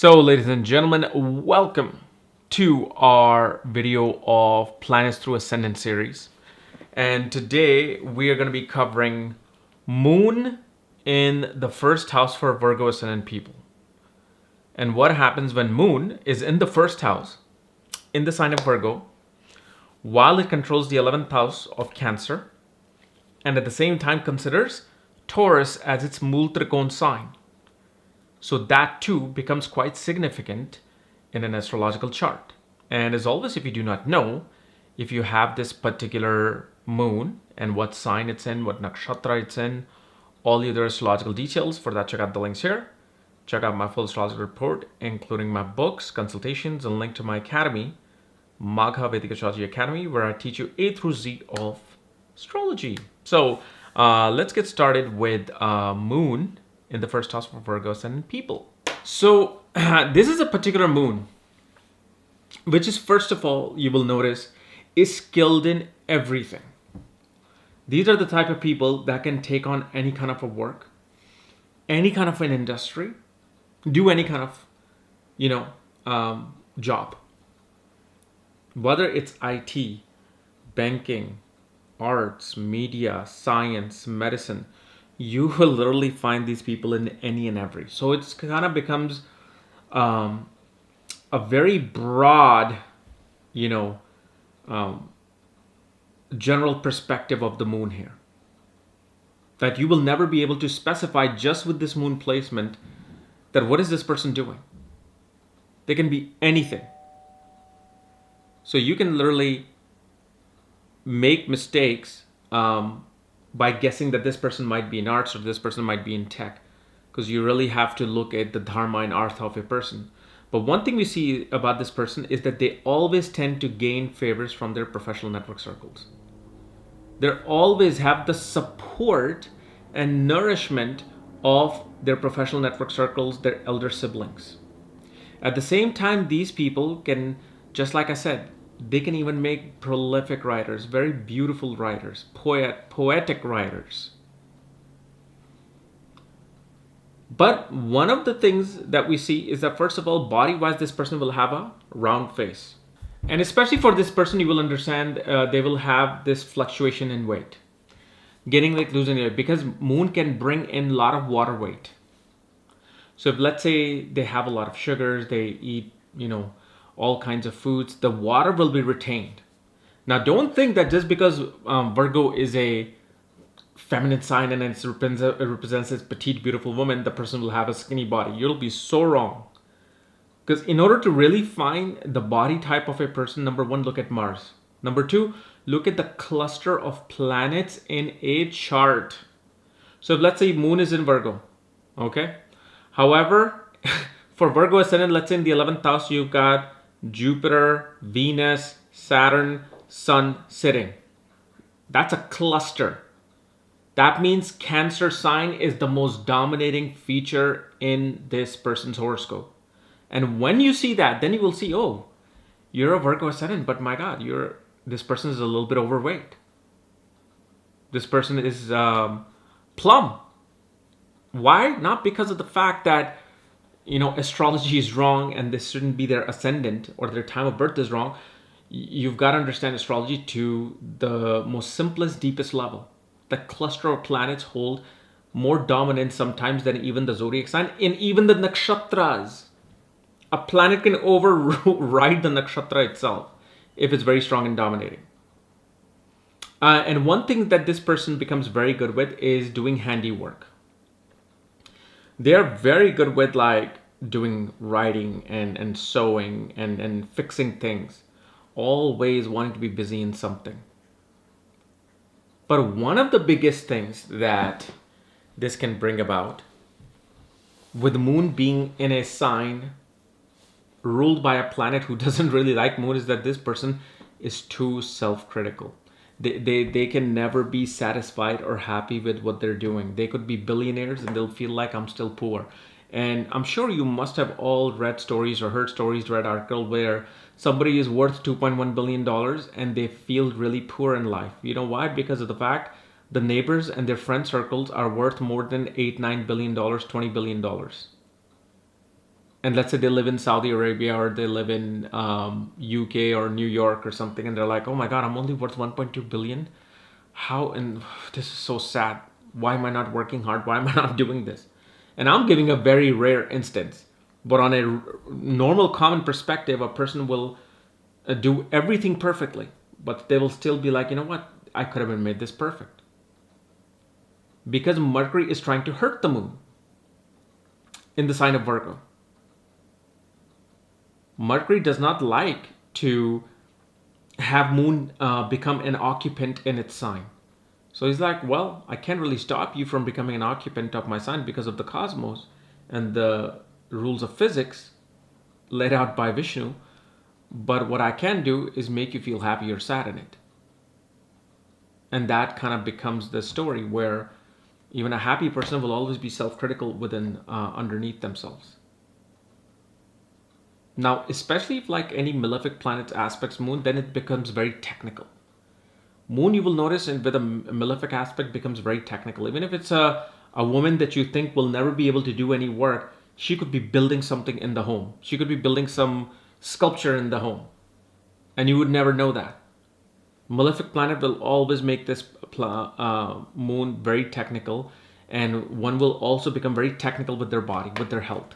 So, ladies and gentlemen, welcome to our video of Planets Through Ascendant series. And today we are going to be covering Moon in the first house for Virgo Ascendant people. And what happens when Moon is in the first house, in the sign of Virgo, while it controls the 11th house of Cancer, and at the same time considers Taurus as its Mool Trikon sign. So that too becomes quite significant in an astrological chart. And as always, if you do not know, if you have this particular moon and what sign it's in, what nakshatra it's in, all the other astrological details, for that check out the links here. Check out my full astrological report, including my books, consultations, and link to my academy, Magha Vedic Astrology Academy, where I teach you A through Z of astrology. So let's get started with Moon in the first house for Virgo Ascendant people. So this is a particular moon, which is, first of all, you will notice, is skilled in everything. These are the type of people that can take on any kind of a work, any kind of an industry, do any kind of, job. Whether it's IT, banking, arts, media, science, medicine, you will literally find these people in any and every. So it's kind of becomes a very broad, general perspective of the moon here, that you will never be able to specify just with this moon placement that what is this person doing. They can be anything. So you can literally make mistakes by guessing that this person might be in arts or this person might be in tech, because you really have to look at the dharma and artha of a person. But one thing we see about this person is that they always tend to gain favors from their professional network circles. They always have the support and nourishment of their professional network circles, their elder siblings. At the same time, these people can, just like I said, they can even make prolific writers, very beautiful writers, poetic writers. But one of the things that we see is that, first of all, body-wise, this person will have a round face. And especially for this person, you will understand they will have this fluctuation in weight. Gaining weight, losing weight, because moon can bring in a lot of water weight. So if, let's say, they have a lot of sugars, they eat, all kinds of foods, the water will be retained. Now, don't think that just because Virgo is a feminine sign and it represents this petite, beautiful woman, the person will have a skinny body. You'll be so wrong. Because in order to really find the body type of a person, number one, look at Mars. Number two, look at the cluster of planets in a chart. So if, let's say, moon is in Virgo, okay? However, for Virgo ascendant, let's say in the 11th house, you've got Jupiter, Venus, Saturn, Sun sitting. That's a cluster. That means Cancer sign is the most dominating feature in this person's horoscope. And when you see that, then you will see, oh, you're a Virgo ascendant, but my God, this person is a little bit overweight. This person is plump. Why? Not because of the fact that astrology is wrong and this shouldn't be their ascendant or their time of birth is wrong. You've got to understand astrology to the most simplest, deepest level. The cluster of planets hold more dominance sometimes than even the zodiac sign, in even the nakshatras. A planet can override the nakshatra itself if it's very strong and dominating. And one thing that this person becomes very good with is doing handiwork. They're very good with doing writing and sewing and fixing things, always wanting to be busy in something. But one of the biggest things that this can bring about, with the moon being in a sign ruled by a planet who doesn't really like moon, is that this person is too self-critical. They can never be satisfied or happy with what they're doing. They could be billionaires and they'll feel like I'm still poor. And I'm sure you must have all read stories or heard stories, read articles where somebody is worth $2.1 billion and they feel really poor in life. You know why? Because of the fact the neighbors and their friend circles are worth more than $8, $9 billion, $20 billion. and let's say they live in Saudi Arabia or they live in UK or New York or something, and they're like, oh my God, I'm only worth 1.2 billion. How? And this is so sad. Why am I not working hard? Why am I not doing this? And I'm giving a very rare instance, but on a normal common perspective, a person will do everything perfectly, but they will still be like, you know what, I could have made this perfect, because Mercury is trying to hurt the moon in the sign of Virgo. Mercury does not like to have moon become an occupant in its sign. So he's like, well, I can't really stop you from becoming an occupant of my sign because of the cosmos and the rules of physics laid out by Vishnu. But what I can do is make you feel happy or sad in it. And that kind of becomes the story where even a happy person will always be self-critical within underneath themselves. Now, especially if like any malefic planet aspects moon, then it becomes very technical. Moon, you will notice, and with a malefic aspect, becomes very technical. Even if it's a woman that you think will never be able to do any work, she could be building something in the home. She could be building some sculpture in the home, and you would never know that. Malefic planet will always make this moon very technical, and one will also become very technical with their body, with their health.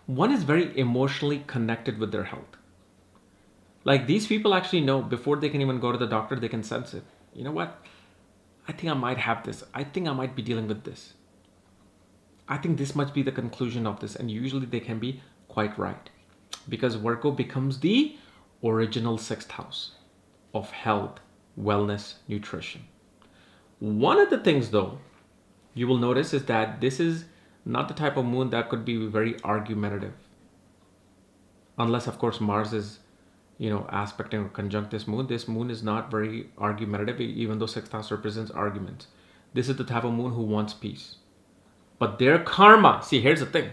One is very emotionally connected with their health. Like, these people actually know before they can even go to the doctor, they can sense it. You know what? I think I might have this. I think I might be dealing with this. I think this must be the conclusion of this. And usually they can be quite right, because Virgo becomes the original sixth house of health, wellness, nutrition. One of the things, though, you will notice is that this is not the type of moon that could be very argumentative. Unless, of course, Mars is aspecting or conjunct this moon. This moon is not very argumentative, even though sixth house represents arguments. This is the type of moon who wants peace. But their karma, see, here's the thing.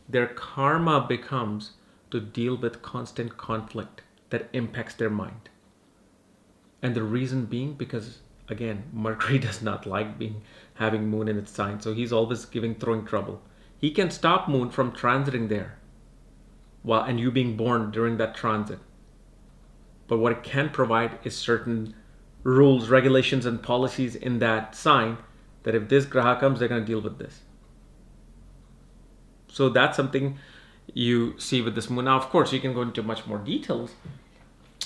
Their karma becomes to deal with constant conflict that impacts their mind. And the reason being, because again, Mercury does not like having moon in its sign. So he's always throwing trouble. He can stop moon from transiting there, and you being born during that transit. But what it can provide is certain rules, regulations, and policies in that sign that if this graha comes, they're going to deal with this. So that's something you see with this moon. Now, of course, you can go into much more details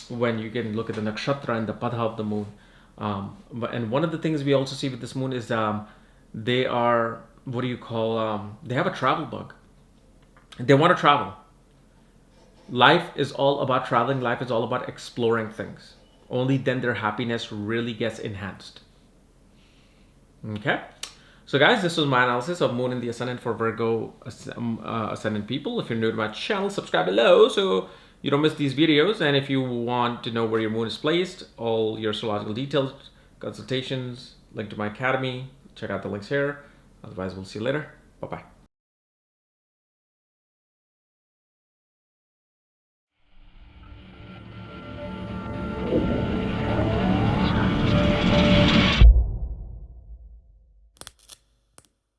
when you can look at the nakshatra and the pada of the moon. And one of the things we also see with this moon is they are, they have a travel bug. They want to travel. Life is all about traveling. Life is all about exploring things. Only then their happiness really gets enhanced. Okay? So guys, this was my analysis of moon in the ascendant for Virgo ascendant people. If you're new to my channel, subscribe below so you don't miss these videos. And if you want to know where your moon is placed, all your astrological details, consultations, link to my academy, check out the links here. Otherwise, we'll see you later. Bye-bye.